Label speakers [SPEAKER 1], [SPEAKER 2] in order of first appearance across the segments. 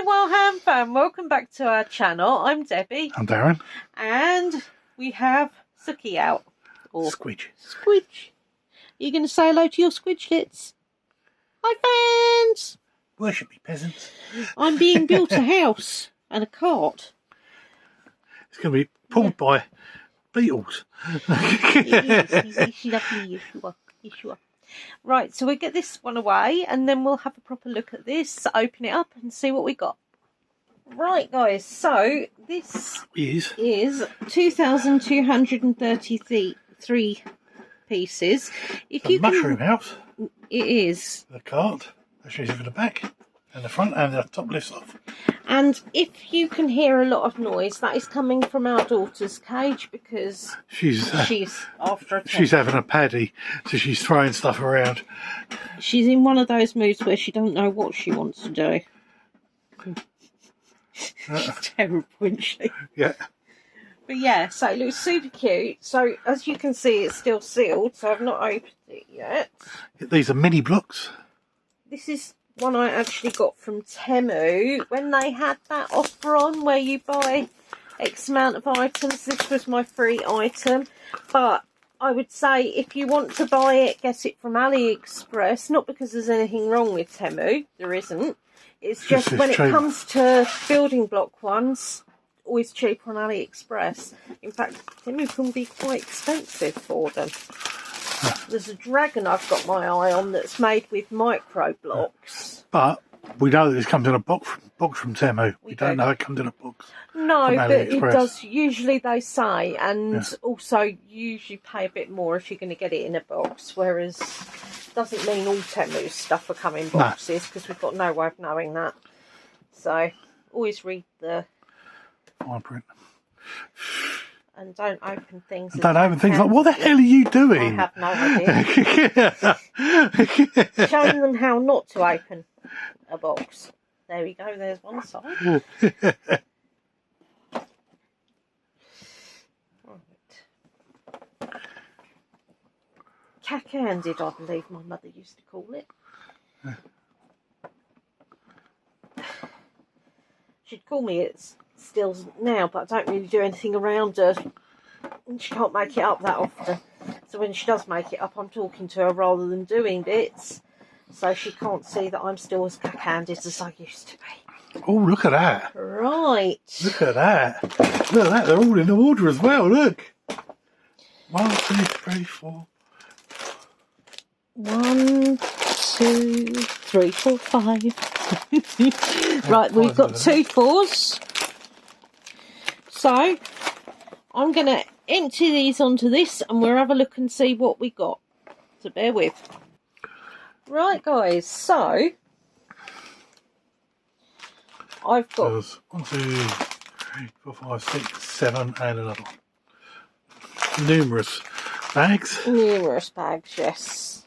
[SPEAKER 1] Hi Wildham fam, welcome back to our channel. I'm Debbie.
[SPEAKER 2] I'm Darren.
[SPEAKER 1] And we have Suki out. Or
[SPEAKER 2] Squidge.
[SPEAKER 1] Squidge. Are you going to say hello to your Squidgelets? Hi fans!
[SPEAKER 2] Worship me, peasants.
[SPEAKER 1] I'm being built a house and a cart.
[SPEAKER 2] It's going to be pulled by beetles.
[SPEAKER 1] It's lovely, Yeshua. Right, so we'll get this one away and then we'll have a proper look at this, open it up and see what we got. Right, guys, so this is 2,233 pieces.
[SPEAKER 2] The mushroom house.
[SPEAKER 1] It is.
[SPEAKER 2] The cart. That shows you for the back and the front, and the top lifts off.
[SPEAKER 1] And if you can hear a lot of noise, that is coming from our daughter's cage because she's after a
[SPEAKER 2] she's having a paddy, so she's throwing stuff around.
[SPEAKER 1] She's in one of those moods where she don't know what she wants to do. She's terrible, isn't she?
[SPEAKER 2] Yeah.
[SPEAKER 1] But yeah, so it looks super cute. So as you can see, it's still sealed, so I've not opened it yet.
[SPEAKER 2] These are mini blocks.
[SPEAKER 1] This is one I actually got from Temu when they had that offer on where you buy X amount of items. This was my free item, but I would say if you want to buy it, get it from AliExpress. Not because there's anything wrong with Temu, there isn't. It's just when it comes to building block ones, always cheaper on AliExpress. In fact, Temu can be quite expensive for them. There's a dragon I've got my eye on that's made with micro blocks.
[SPEAKER 2] But we know that this comes in a box from Temu. We don't know it comes in a box.
[SPEAKER 1] No, but it does. Usually they say, and also you usually pay a bit more if you're going to get it in a box, whereas doesn't mean all Temu's stuff will come in boxes because we've got no way of knowing that. So always read the
[SPEAKER 2] fine print.
[SPEAKER 1] And don't open things.
[SPEAKER 2] Don't open things like, what the hell are you doing?
[SPEAKER 1] I have no idea. Showing them how not to open a box. There we go, there's one side. Cack-handed, I believe my mother used to call it. She'd call me it still now, but I don't really do anything around her. And she can't make it up that often. So when she does make it up, I'm talking to her rather than doing bits. So she can't see that I'm still as cack-handed as I used to be.
[SPEAKER 2] Oh, look at that.
[SPEAKER 1] Right.
[SPEAKER 2] Look at that. Look at that. They're all in order as well. Look. 1, 2, 3, 4.
[SPEAKER 1] 1, 2, 3, 4, 5. Right, we've got 2 4s. So, I'm going to empty these onto this and we'll have a look and see what we got. So bear with. Right, guys, so I've got
[SPEAKER 2] 1, 2, 3, 4, 5, 6, 7 and another one. Numerous bags.
[SPEAKER 1] Numerous bags, yes.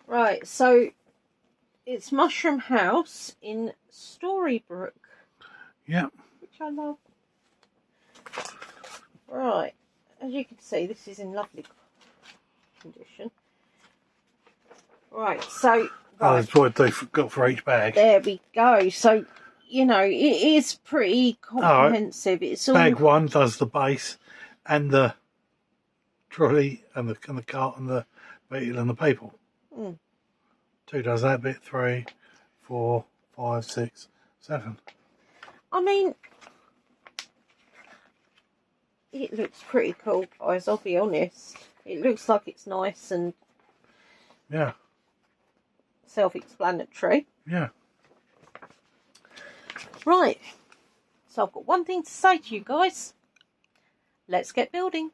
[SPEAKER 1] Right, so it's Mushroom House in Storybrooke.
[SPEAKER 2] Yeah.
[SPEAKER 1] Which I love. Right, as you can see, this is in lovely condition. Right, so...
[SPEAKER 2] Oh, that's what they've got for each bag.
[SPEAKER 1] There we go. So, you know, it is pretty comprehensive. It's all...
[SPEAKER 2] Bag 1 does the base and the trolley and the cart and the beetle and the people. 2 does that bit. 3, 4, 5, 6, 7.
[SPEAKER 1] I mean, it looks pretty cool, guys, I'll be honest. It looks like it's nice and self-explanatory.
[SPEAKER 2] Yeah.
[SPEAKER 1] Right. So I've got one thing to say to you guys. Let's get building.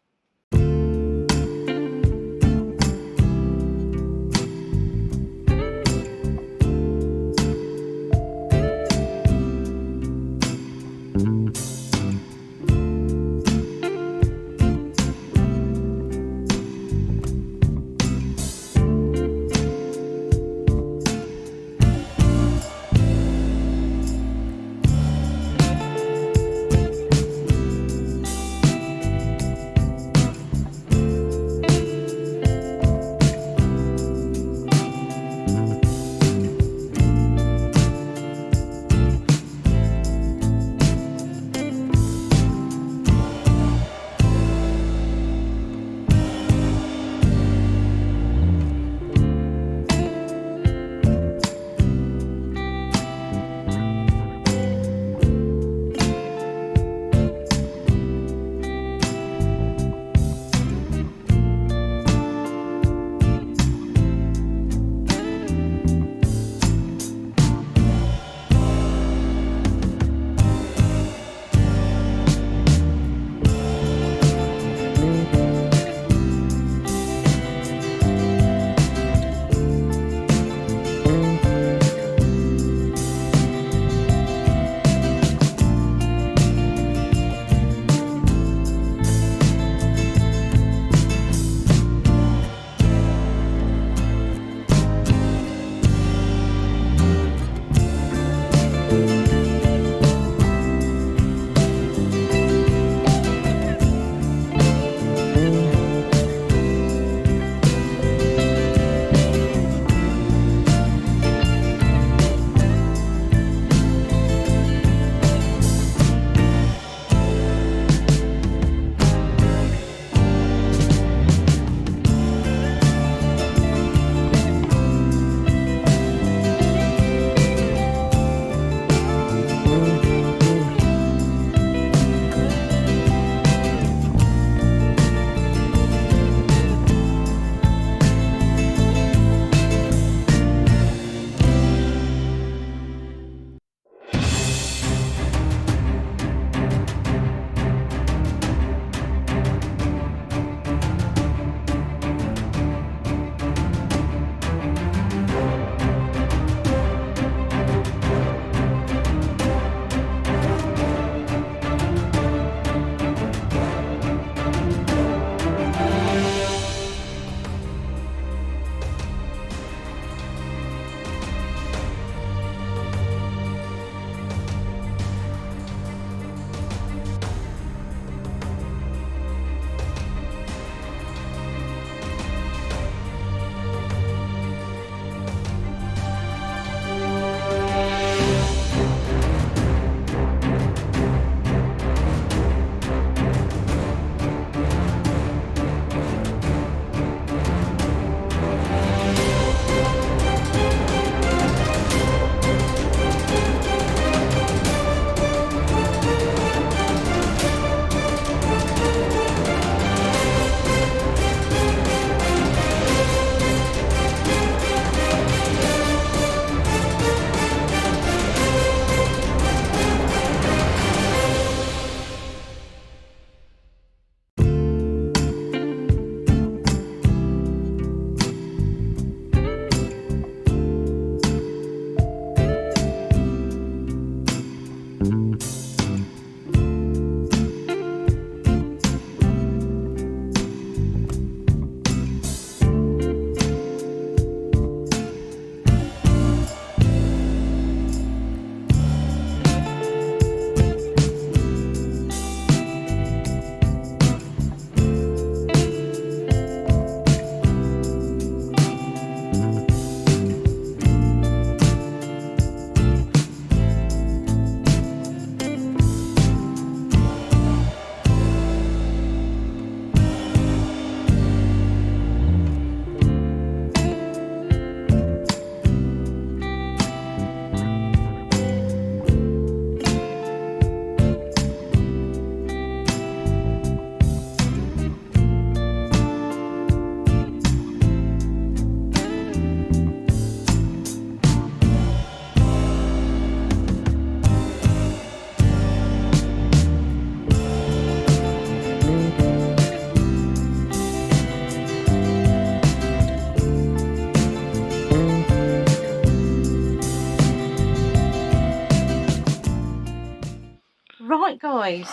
[SPEAKER 1] guys,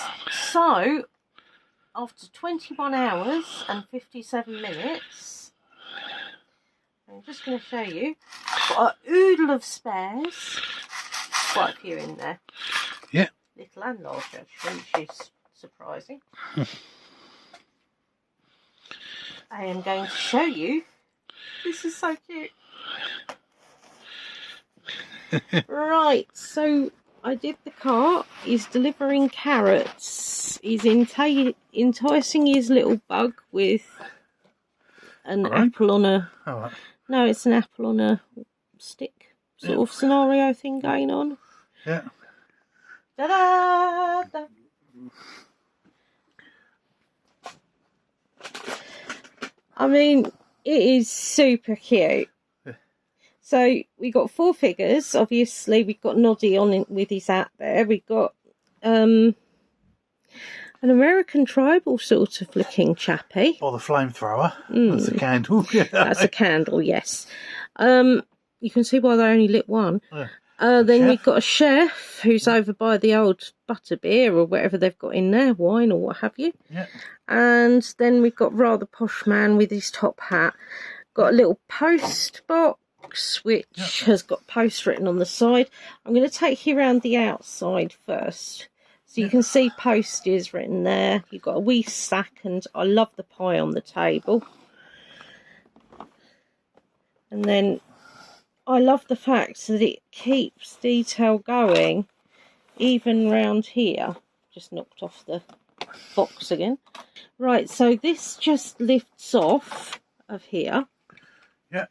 [SPEAKER 1] so after 21 hours and 57 minutes, I'm just going to show you. Got a oodle of spares. Quite a few in there.
[SPEAKER 2] Yeah.
[SPEAKER 1] Little and large, actually, which is surprising. I am going to show you. This is so cute. Right, so I did the cart. He's delivering carrots. He's enticing his little bug with an apple on a... No, it's an apple on a stick sort of scenario thing going on.
[SPEAKER 2] Yeah.
[SPEAKER 1] Ta-da! I mean, it is super cute. So we got 4 figures. Obviously, we've got Noddy on in, with his hat there. We've got an American tribal sort of looking chappy.
[SPEAKER 2] Or the flamethrower. That's a candle. Yeah.
[SPEAKER 1] That's a candle, yes. You can see why they only lit one.
[SPEAKER 2] Yeah.
[SPEAKER 1] Then we've got a chef who's over by the old butterbeer or whatever they've got in there, wine or what have you.
[SPEAKER 2] Yeah.
[SPEAKER 1] And then we've got rather posh man with his top hat. Got a little post box which has got post written on the side. I'm going to take you around the outside first. So you can see post is written there. You've got a wee sack, and I love the pie on the table. And then I love the fact that it keeps detail going even round here. Just knocked off the box again. Right, so this just lifts off of here.
[SPEAKER 2] Yeah.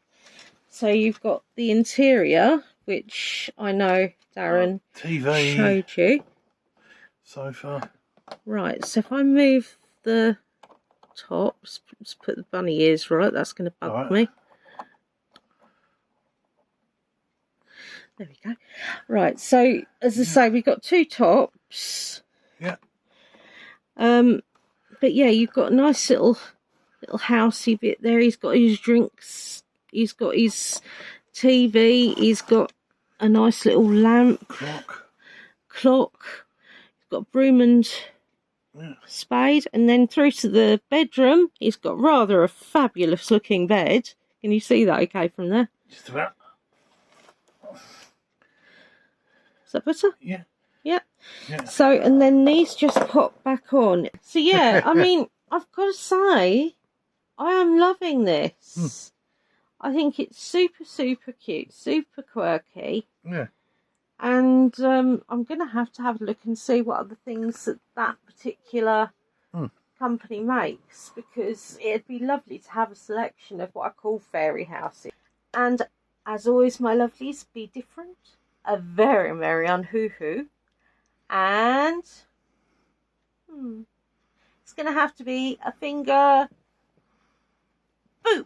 [SPEAKER 1] So you've got the interior, which I know Darren
[SPEAKER 2] TV
[SPEAKER 1] showed you.
[SPEAKER 2] Sofa.
[SPEAKER 1] Right, so if I move the top, let's put the bunny ears right, that's going to bug me. There we go. Right, so as I say, we've got 2 tops.
[SPEAKER 2] Yeah.
[SPEAKER 1] But yeah, you've got a nice little housey bit there. He's got his drinks. He's got his TV. He's got a nice little lamp. Clock. He's got broom and spade. And then through to the bedroom, he's got rather a fabulous looking bed. Can you see that okay from there?
[SPEAKER 2] Just about.
[SPEAKER 1] Is that better?
[SPEAKER 2] Yeah.
[SPEAKER 1] Yeah. So, and then these just pop back on. So, yeah, I mean, I've got to say, I am loving this. I think it's super, super cute, super quirky.
[SPEAKER 2] Yeah.
[SPEAKER 1] And I'm going to have a look and see what other things that particular company makes, because it'd be lovely to have a selection of what I call fairy houses. And as always, my lovelies, be different. A very, very unhoo-hoo. And it's going to have to be a finger boop.